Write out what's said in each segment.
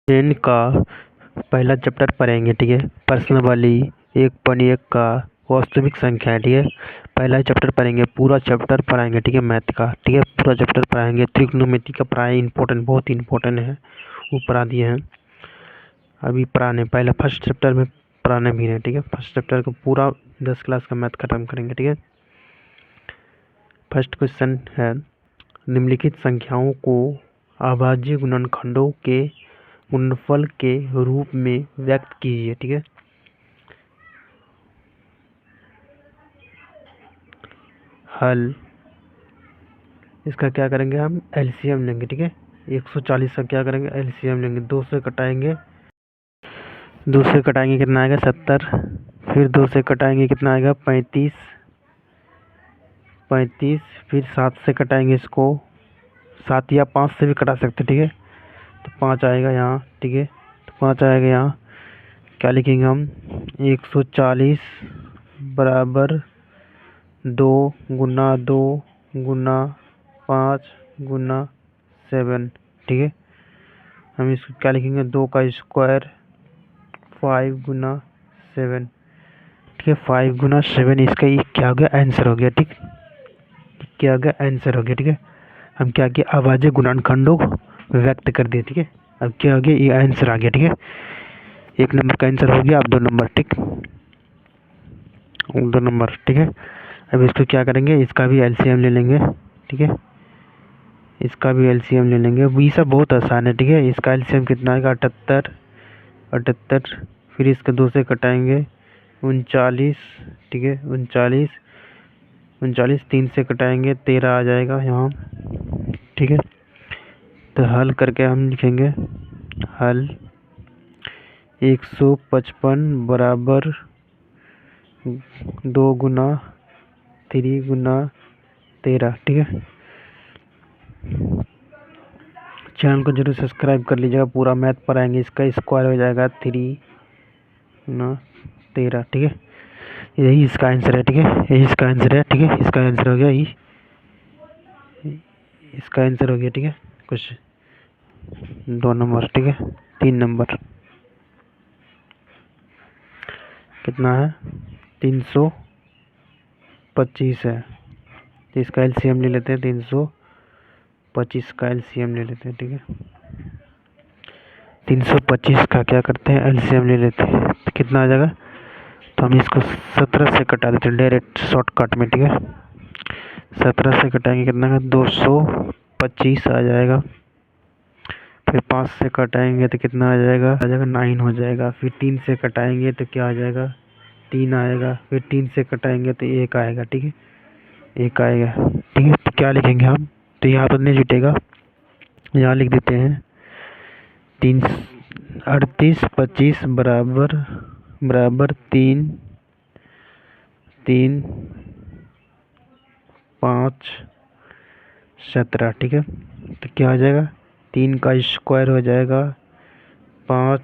Ten का पहला chapter पढ़ेंगे। ठीक है, पर्सनली 1.1 का वास्तविक संख्या है। ठीक है, पहला चैप्टर पढ़ेंगे, पूरा चैप्टर पढ़ाएंगे। ठीक है, मैथ का। ठीक है, पूरा चैप्टर पढ़ाएंगे। ट्रिग्नोमेट्री का पढ़ाए, इंपॉर्टेंट, बहुत इंपॉर्टेंट है, वो पढ़ा दिए हैं। अभी पढ़ाने पहले फर्स्ट चैप्टर में पढ़ाने भी है। ठीक है, फर्स्ट चैप्टर को पूरा 10 क्लास का मैथ खत्म करेंगे। ठीक है, फर्स्ट क्वेश्चन है, निम्नलिखित संख्याओं को अभाज्य गुणनखंडों के गुणनफल के रूप में व्यक्त कीजिए। ठीक है, हल इसका क्या करेंगे, हम एलसीएम लेंगे। ठीक है, 140 का क्या करेंगे, एलसीएम लेंगे। 2 से कटाएंगे, 2 से कटाएंगे कितना आएगा, 70। फिर 2 से कटाएंगे कितना आएगा, 35। फिर 7 से कटाएंगे इसको, 7 या 5 से भी कटा सकते। ठीक है, तो 5 आएगा यहाँ। ठीक है, तो 5 आएगा यहाँ। क्या लिखेंगे हम, 140 बराबर 2 गुना 2 गुना 5 गुना 7। ठीक है, हम इसको क्या लिखेंगे, 2 का स्क्वायर 5 गुना 7। ठीक है, 5 गुना 7, इसका ये क्या हो गया, आंसर हो गया। ठीक, क्या हो गया, आंसर हो गया। ठीक है, हम क्या किया, अभाज्य गुणनखंडों को व्यक्त कर दिए। ठीक है, अब क्या हो गया, ये आंसर आ गया। ठीक है, 1 नंबर का आंसर हो गया। अब 2 नंबर, ठीक, 2 नंबर। ठीक है, अब इसको क्या करेंगे, इसका भी एलसीएम ले लेंगे। ठीक है, इसका भी एलसीएम ले लेंगे। ये सब बहुत आसान है। ठीक है, इसका एलसीएम कितना आएगा, 78। 78, फिर इसके 2 से कटाएंगे, 39। ठीक है, 39। 39, 3 से कटाएंगे, 13 आ जाएगा यहाँ। ठीक है, तो हल करके हम लिखेंगे, हल 155 बराबर 2 गुना 3 गुना 13। ठीक है, चैनल को जरूर सब्सक्राइब कर लीजिएगा, पूरा मैथ पढ़ाएंगे। इसका स्क्वायर हो जाएगा 3 गुना 13। ठीक है, यही इसका आंसर है। ठीक है, यही इसका आंसर है। ठीक है, इसका आंसर हो गया, यही इसका आंसर हो गया। ठीक है, कुछ 2 नंबर। ठीक है, 3 नंबर कितना है, 325 है। तो इसका एलसीएम ले लेते हैं, 325 का एलसीएम ले लेते हैं। ठीक है, 325 का क्या करते हैं, एलसीएम ले लेते हैं, तो कितना आ जाएगा, तो हम इसको 17 से कटा देते हैं डायरेक्ट शॉर्टकट में। ठीक है, 17 से कटाएंगे कितना का, 225 आ जाएगा। फिर 5 से कटाएंगे तो कितना आ जाएगा, 9 हो जाएगा। फिर 3 से कटाएंगे तो क्या आ जाएगा, 3 आएगा। फिर 3 से कटाएंगे तो 1 आएगा। ठीक है, 1 आएगा। ठीक है, तो क्या लिखेंगे हम, तो यहाँ पर नहीं जुटेगा, यहाँ लिख देते हैं 38 25 बराबर बराबर 3 3 5 17। ठीक है, तो क्या हो जाएगा, 3 का स्क्वायर हो जाएगा 5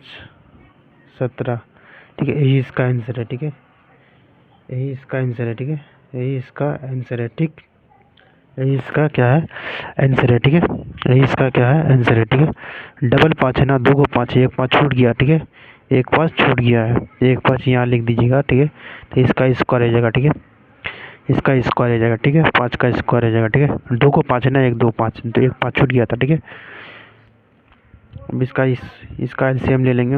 17। ठीक है, यही इसका आंसर है। ठीक है, यही इसका आंसर है। ठीक है, यही इसका आंसर है। ठीक, यही इसका क्या है, आंसर है। ठीक है, यही इसका क्या है, आंसर है। ठीक है, डबल 5 है ना, 2 को 5 है, 1 5 छूट गया। ठीक है, 1 5 छूट गया है, 1 5 यहाँ लिख दीजिएगा। ठीक है, तो इसका स्क्वायर हो जाएगा। ठीक है, इसका स्क्वायर हो जाएगा। ठीक है, 5 का स्क्वायर हो जाएगा। ठीक है, 2 को 5 है ना, 1 2 5, तो 1 5 छूट गया था। ठीक है, अब इसका एलसीएम ले लेंगे।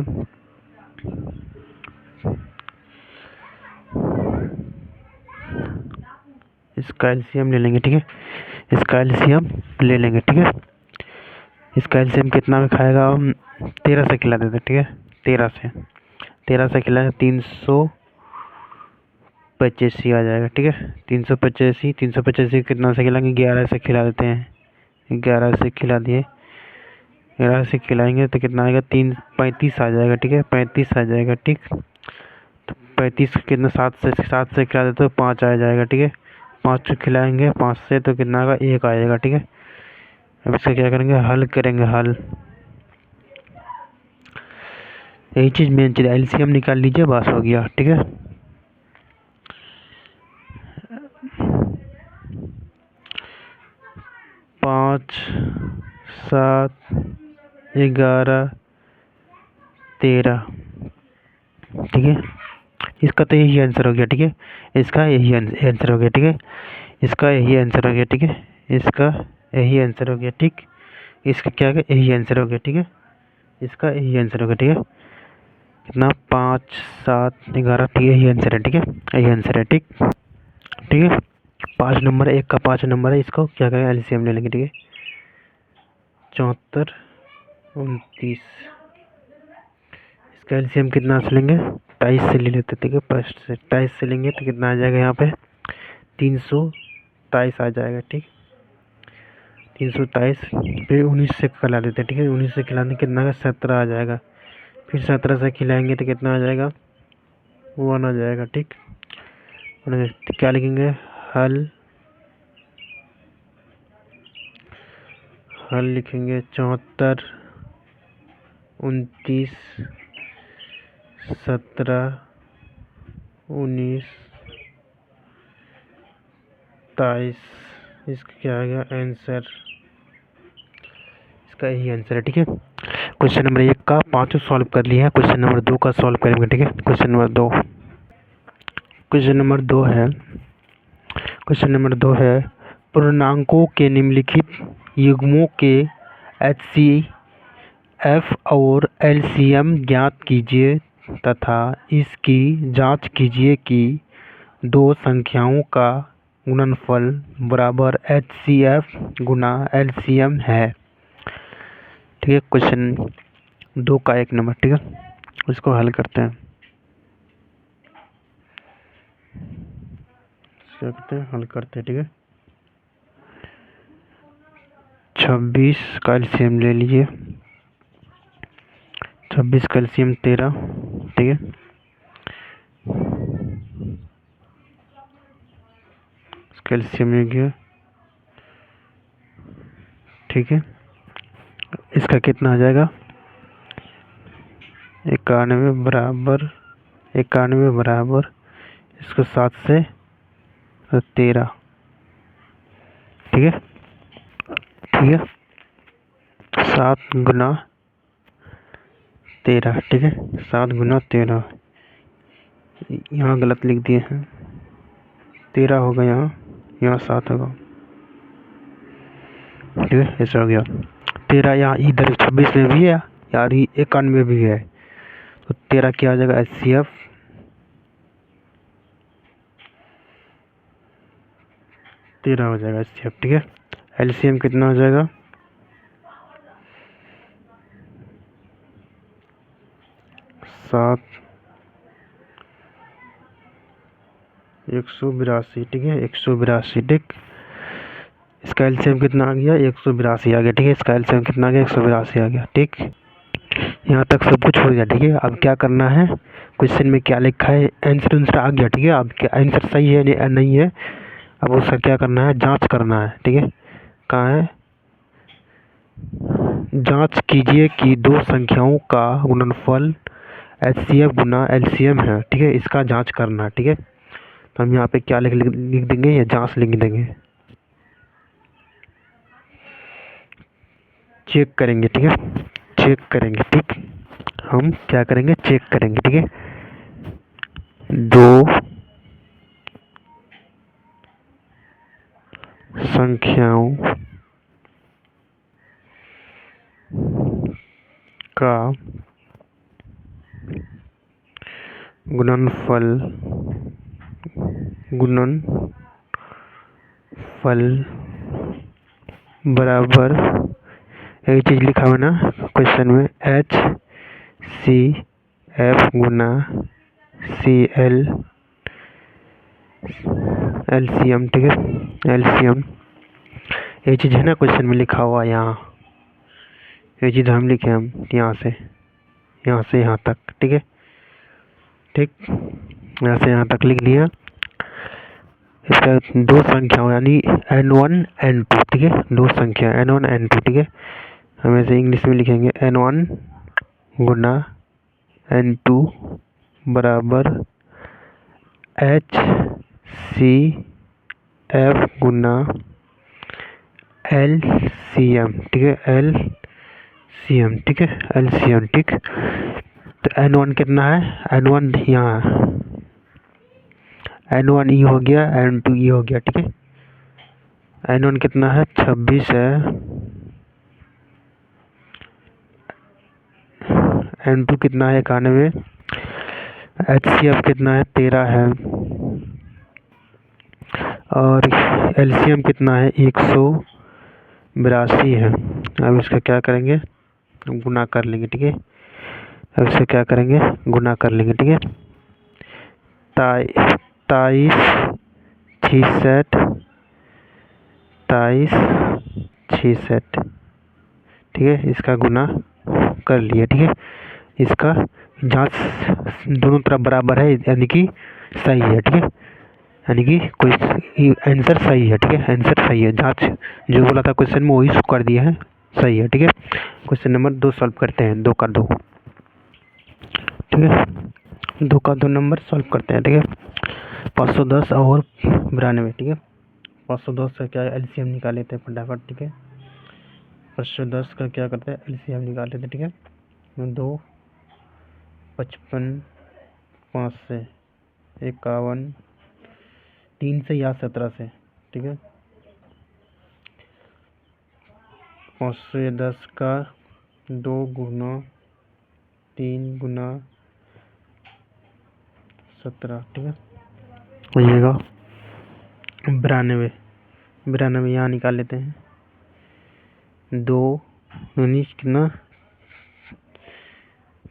इसका एलसीएम ले लेंगे। ठीक है, इसका एलसीएम ले लेंगे। ठीक है, इसका एलसीएम कितना में खाएगा, हम 13 से खिला देते। ठीक है, 13 से खिलाए 385 आ जाएगा। ठीक है, 385 कितना से खिलाएंगे, 11 से खिला देते हैं। 11 से खिला दिए, 11 से खिलाएंगे तो कितना आएगा, 35 आ जाएगा। ठीक है, 35 आ जाएगा। ठीक, तो 35 कितना, 7 से खिला देते तो 5 आ जाएगा। ठीक है, 5 से खिलाएंगे 5 से तो कितना आएगा, 1 आ जाएगा। ठीक है, अब इसका क्या करेंगे, हल करेंगे। हल, यही चीज़ मेन चीज़, एलसीएम निकाल लीजिए, बस हो गया। ठीक है, 5 7 11 13, ठीक है। इसका तो यही आंसर हो गया, ठीक है। इसका यही आंसर हो गया, ठीक है। इसका यही आंसर हो गया, ठीक है। इसका यही आंसर हो गया, ठीक। इसका क्या है, यही आंसर हो गया, ठीक है। इसका यही आंसर हो गया, ठीक है। कितना, 5, 7, 11, ठीक है, यही आंसर है, ठीक है। यही आंसर है, ठीक। ठीक है, 5 नंबर है, 1 का 5 नंबर है। इसको क्या करेंगे, एलसीएम ले लेंगे, ठीक है। 74, 29, इसका एलसीएम कितना से लेंगे, 23 से ले लेते, ठीक है। फर्स्ट से 23 से लेंगे तो कितना आ जाएगा यहाँ पे, 323 आ जाएगा, ठीक। 323, फिर 19 से खिला देते हैं, ठीक है। 19 से खिलाने कितना का 17 आ जाएगा। फिर 17 से खिलाएंगे तो कितना आ जाएगा, 1 आ जाएगा, ठीक। और क्या लिखेंगे, हल लिखेंगे 74, 29, 17, 19, 23। इसका क्या आ गया आंसर, इसका यही आंसर है, ठीक है। क्वेश्चन नंबर 1 का 5 सॉल्व कर लिया है। क्वेश्चन नंबर 2 का सॉल्व करेंगे, ठीक है। क्वेश्चन नंबर 2, क्वेश्चन नंबर 2 है, क्वेश्चन नंबर 2 है, पूर्णांकों के निम्नलिखित युग्मों के HCF और LCM ज्ञात कीजिए तथा इसकी जांच कीजिए कि दो संख्याओं का गुणनफल बराबर HCF गुना LCM है, ठीक है। क्वेश्चन 2 का 1 नंबर, ठीक है। इसको हल करते हैं, क्या करते हैं, हल करते हैं, ठीक है। 26 का एलसीएम ले लीजिए, 26 का एलसीएम 13, ठीक है। इसका एलसीएम हो गया, ठीक है। इसका कितना आ जाएगा, 91 बराबर, 91 बराबर इसको 7 से 13, ठीक है, ठीक है। 7 गुना 13, ठीक है। 7 गुना 13, यहाँ गलत लिख दिए हैं, 13 होगा यहाँ 7 होगा, ठीक है। ऐसा हो गया 13, यहाँ इधर 26 में भी है, यार 91 में भी है, तो 13 क्या आ जाएगा, HCF 13 हो जाएगा HCF, ठीक है। LCM कितना हो जाएगा, 7, 182, ठीक है। 182, ठीक। इसका एलसीएम कितना आ गया, 182 आ गया, ठीक है। इसका एलसीएम कितना आ गया, 182 आ गया, ठीक। यहाँ तक सब कुछ हो गया, ठीक है। अब क्या करना है, क्वेश्चन में क्या लिखा है, आंसर आ गया, ठीक है। अब क्या आंसर सही है नहीं है, अब उसका क्या करना है, जांच करना है, ठीक है। कहाँ है, जांच कीजिए कि दो संख्याओं का गुणनफल HCF गुना LCM है, ठीक है। इसका जांच करना है, ठीक है। तो हम यहाँ पे क्या लिख देंगे, या जांच लिख देंगे, चेक करेंगे, ठीक है। चेक करेंगे, ठीक। हम क्या करेंगे, चेक करेंगे, ठीक है। दो संख्याओं का गुणनफल बराबर, एक चीज लिखा हुआ ना क्वेश्चन में, HCF गुना CL LCM, ठीक है। LCM ये चीज है ना क्वेश्चन में लिखा हुआ, यहाँ ये चीज हम लिखे, हम यहाँ से यहाँ तक, ठीक है, ठीक। यहाँ से यहाँ तक लिख लिया। इसका दो संख्या यानी N1 N2, ठीक है। दो संख्या N1 N2, ठीक है। हम ऐसे इंग्लिश में लिखेंगे, N1 गुना N2 बराबर HCF गुना LCM, ठीक है। LCM, ठीक है। LCM, ठीक। तो N1 कितना है, N1 यहाँ है, N1 E हो गया, N2 E हो गया, ठीक है। N1 कितना है, 26 है, N2 कितना है, 91, HCF कितना है, 13 है, और LCM कितना है, 182 है। अब इसका क्या करेंगे, गुना कर लेंगे, ठीक है। अब इससे क्या करेंगे, गुना कर लेंगे, ठीक है। 23 66 23 66, ठीक है। इसका गुना कर लिया, ठीक है। इसका जांच दोनों तरफ बराबर है, यानी कि सही है, ठीक है। यानी कि कोई आंसर सही है, ठीक है। आंसर सही है, जांच जो बोला था क्वेश्चन में वही कर दिया है, सही है, ठीक है। क्वेश्चन नंबर 2 सॉल्व करते हैं, 2 का 2, ठीक है। 2 का 2 नंबर सॉल्व करते हैं, ठीक है। 510 और 92, ठीक है। 510 का क्या LCM निकाल लेते हैं फटाफट, ठीक है। 510 का क्या करते हैं, LCM निकाल लेते हैं, ठीक है। 2 55 5 से 51 3 से या 17 से, ठीक है। 510 का 2 गुना 3 गुना 17, ठीक है। होइएगा 92 यहाँ निकाल लेते हैं। 2 19 कितना,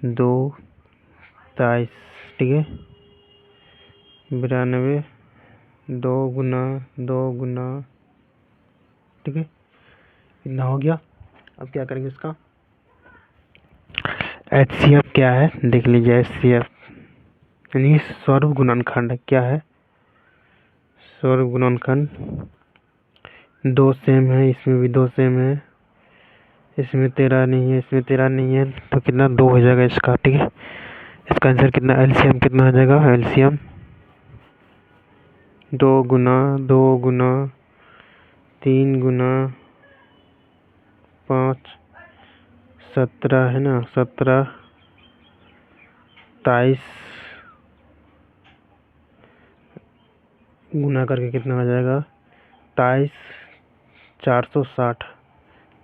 2 23, ठीक है। 92 2 गुना 2 गुना, ठीक है। कितना हो गया। अब क्या करेंगे इसका, HCF क्या है देख लीजिए। HCF यानी स्वरूप गुणनखंड क्या है, स्वरूप गुणनखंड। 2 सेम है, इसमें भी 2 सेम है, इसमें 13 नहीं है, इसमें 13 नहीं है, तो कितना 2 हो जाएगा इसका, ठीक है। इसका आंसर कितना, LCM कितना हो जाएगा, LCM 2 गुना 2 गुना 3 गुना 5 17 है ना, 17 23 गुना करके कितना हो जाएगा, 23 460,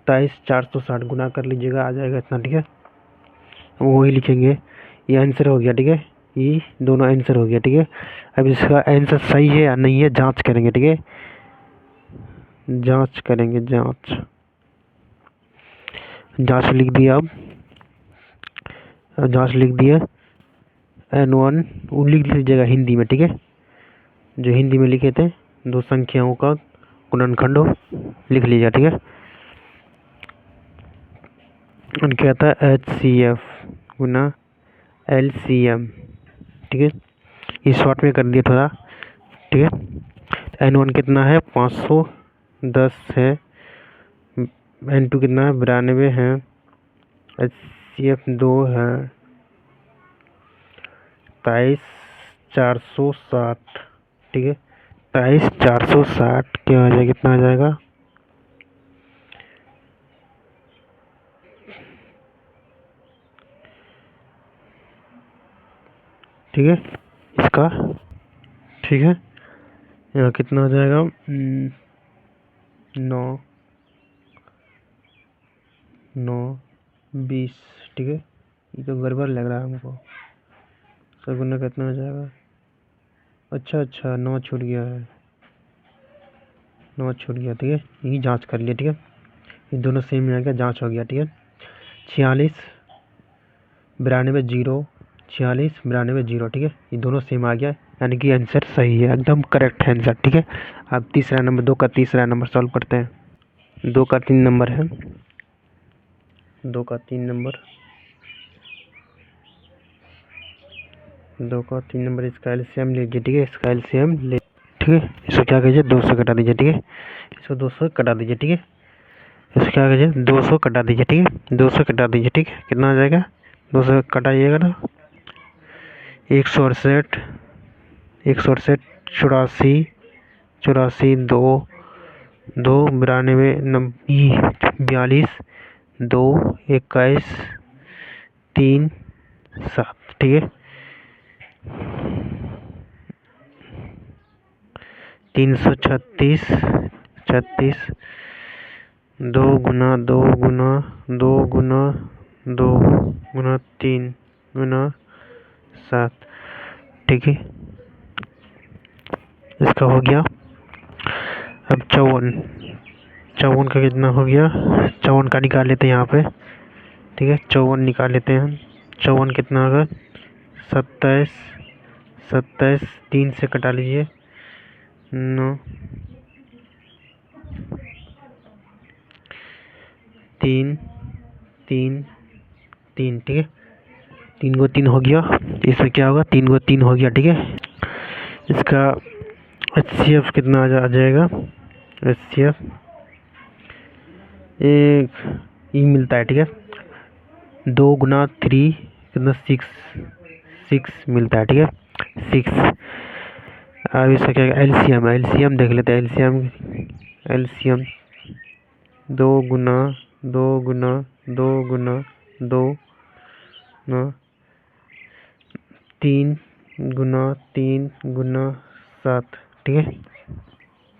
23 460 गुना कर लीजिएगा, आ जाएगा इतना, ठीक है। वही लिखेंगे, ये आंसर हो गया, ठीक है। ये दोनों आंसर हो गया, ठीक है। अब इसका आंसर सही है या नहीं है जांच करेंगे, ठीक है। जांच करेंगे, जांच लिख दिया। अब जांच लिख दिया, N1 वो लिख लीजिएगा हिंदी में, ठीक है। जो हिंदी में लिखे थे, 2 संख्याओं का गुणनखंड लिख लीजिए, ठीक है। और क्या था, HCF गुना LCM, ठीक है। ये शॉर्ट में कर दिया थोड़ा, ठीक है। N1 कितना है, 510 है, N2 कितना है, 92 है, HCF 2 है, 23 460, ठीक है। 23 460 क्या हो जाएगा, कितना आ जाएगा, ठीक है। इसका ठीक है, यहाँ कितना हो जाएगा, 9 9 20, ठीक है। ये तो गड़बड़ लग रहा है हमको, सब गुना कितना हो जाएगा, अच्छा 9 छूट गया है, 9 छूट गया, ठीक है। यही जांच कर लिया, ठीक है। ये दोनों सेम में आ गया, जांच हो गया, ठीक है। 46 92 0, 46 92 0, ठीक है। ये दोनों सेम आ गया, यानी कि आंसर सही है, एकदम करेक्ट है आंसर, ठीक है। अब तीसरा नंबर, 2 का तीसरा नंबर सॉल्व करते हैं। 2 का 3 नंबर है, 2 का 3 नंबर, 2 का 3 नंबर, इसका LCM लीजिए, ठीक है। इसका LCM ले, ठीक है। इसको क्या कीजिए, 200 कटा दीजिए, ठीक है। इसको 200 कटा दीजिए, ठीक है। इसको क्या कीजिए, 200 कटा दीजिए, ठीक है। 200 कटा दीजिए, ठीक है। कितना आ जाएगा, 200 कटाइएगा ना, 168 168 84 84 2 2 92 42 2 21 3 7, ठीक है। 336 36 2 गुना 2 गुना 2 गुना 2 गुना 3 गुना 7, ठीक है। इसका हो गया। अब 54 का कितना हो गया, 54 का निकाल लेते हैं यहाँ पे, ठीक है। 54 निकाल लेते हैं हम। 54 कितना होगा, 27 27 3 से कटा लीजिए, 9 3 3 3, ठीक है। 3 को 3 हो गया, इसमें क्या होगा, 3 को 3 हो गया, ठीक है। इसका HCF कितना आ जाएगा, HCF एक ई मिलता है, ठीक है। 2 गुना 3 कितना, 6 मिलता है, ठीक है। 6। अब इसका क्या, एलसीएम देख लेते हैं। एलसीएम 2 गुना 2 गुना 2 गुना 2 ना 3 गुना 3 गुना 7, ठीक है,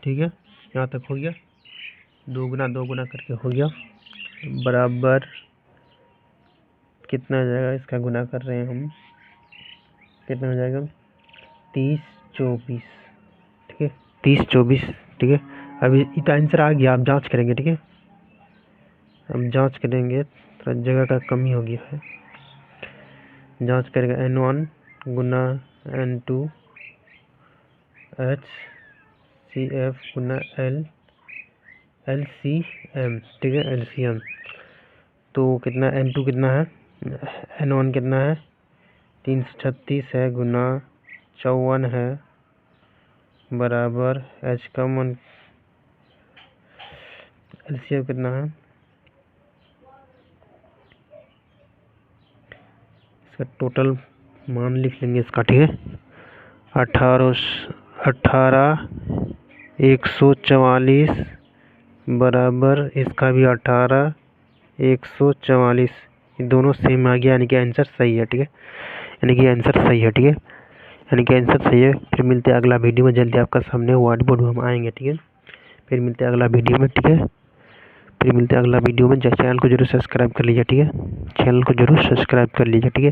ठीक है। यहाँ तक हो गया। 2 गुना करके हो गया, बराबर कितना आ जाएगा, इसका गुना कर रहे हैं हम, कितना हो जाएगा, 30 24, ठीक है। 30 24, ठीक है। अभी इतना आंसर आ गया, आप जांच करेंगे, ठीक है। हम जांच करेंगे, थोड़ा जगह का कमी हो गया है। जांच करेंगे, N1 गुना N2 HCF गुना LCM, ठीक है, LCM। तो कितना, N2 कितना है, N1 कितना है, 336 है, गुना 54 है, बराबर H का मान, LCM कितना है, इसका टोटल मान लिख लेंगे इसका, ठीक है। 18 144 बराबर इसका भी 18 144, ये दोनों सेम आ गया, यानी कि आंसर सही है, ठीक है। यानी कि आंसर सही है, ठीक है। यानी कि आंसर सही है। फिर मिलते हैं अगला वीडियो में, जल्दी आपका सामने व्हाइट बोर्ड में हम आएंगे, ठीक है। फिर मिलते हैं अगला वीडियो में, ठीक है। फिर मिलते हैं अगला वीडियो में। चैनल को जरूर सब्सक्राइब कर लीजिए, ठीक है। चैनल को जरूर सब्सक्राइब कर लीजिए, ठीक है।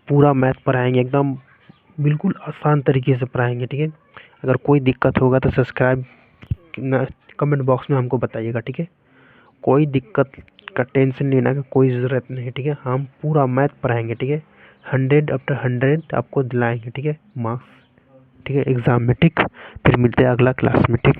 पूरा मैथ पढ़ाएंगे, एकदम बिल्कुल आसान तरीके से पढ़ाएंगे, ठीक है। अगर कोई दिक्कत होगा तो सब्सक्राइब कमेंट बॉक्स में हमको बताइएगा, ठीक है। कोई दिक्कत का टेंशन नहीं लेना, कोई ज़रूरत नहीं है, ठीक है। हम पूरा मैथ पढ़ाएंगे, ठीक है। 100 आफ्टर 100 आपको दिलाएंगे, ठीक है, मार्क्स, ठीक है, एग्ज़ाम में, ठीक। फिर मिलते हैं अगला क्लास में, ठीक।